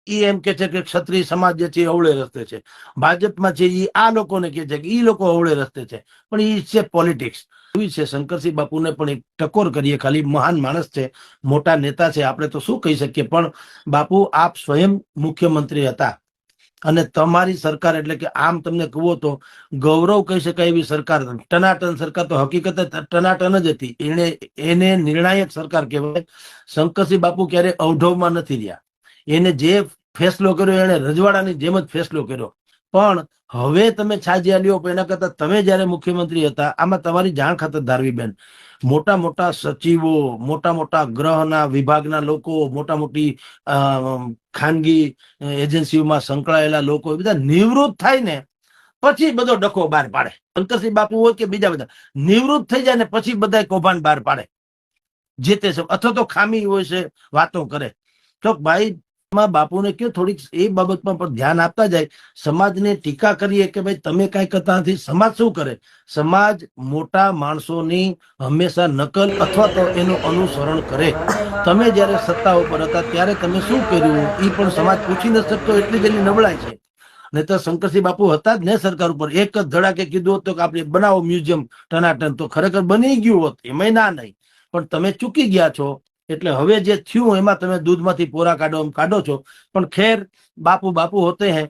એ એમ કે છે કે ક્ષત્રિય સમાજ જે છે એ અવળે રસ્તે છે, ભાજપમાં છે એ આ લોકોને કે છે કે એ લોકો અવળે રસ્તે છે, પણ એ છે પોલિટિક્સ. એવી છે શંકરસિંહ બાપુને પણ એક ટકોર કરીએ, ખાલી મહાન માણસ છે, મોટા નેતા છે, આપણે તો શું કહી શકીએ, પણ બાપુ આપ સ્વયં મુખ્યમંત્રી હતા અને તમારી સરકાર એટલે કે આમ તમને કહું તો ગૌરવ કહી શકાય એવી સરકાર, ટનાટન સરકાર તો હકીકત ટનાટન જ હતી, એને નિર્ણાયક સરકાર કહેવાય. શંકરસિંહ બાપુ ક્યારે અવઢવમાં નથી રહ્યા, એને જે ફેસલો કર્યો એને રજવાડાની જેમ જ ફેસલો કર્યો. પણ હવે તમે છાજ્યા લ્યો, એના કરતા તમે જયારે મુખ્યમંત્રી હતા, આમાં તમારી જાણ ખાતર ધારવી બેન, મોટા મોટા સચિવો, મોટા મોટા ગ્રહના વિભાગના લોકો, મોટા મોટી ખાનગી એજન્સીઓમાં સંકળાયેલા લોકો બધા નિવૃત્ત થાય ને પછી બધો ડખો બહાર પાડે. શંકરસિંહ બાપુ હોય કે બીજા બધા નિવૃત્ત થઈ જાય ને પછી બધા કૌભાંડ બહાર પાડે, જે તે અથવા તો ખામી હોય છે વાતો કરે. તો ભાઈ બાપુને કયો થોડીક એ બાબતમાં પણ ધ્યાન આપતા જાય. સમાજને ટીકા કરીએ કે ભાઈ તમે કઈ કરતા નથી, સમાજ શું કરે? સમાજ મોટા માણસોની હંમેશા નકલ અથવા તો એનું અનુસરણ કરે. તમે જયારે સત્તા ઉપર હતા ત્યારે તમે શું કર્યું એ પણ સમાજ પૂછી ન શકતો, એટલી જ એની નબળાઈ છે. નહીં તો શંકરસિંહ બાપુ હતા જ ને સરકાર ઉપર, એક જ ધડાકે કીધું હતું કે આપણે બનાવો મ્યુઝિયમ ટનાટન, તો ખરેખર બની ગયું હોત, એમાં ના નહીં, પણ તમે ચૂકી ગયા છો. એટલે હવે જે થયું એમાં તમે દૂધમાંથી પોરા કાઢો છો. પણ ખેર બાપુ બાપુ હોતે હૈ,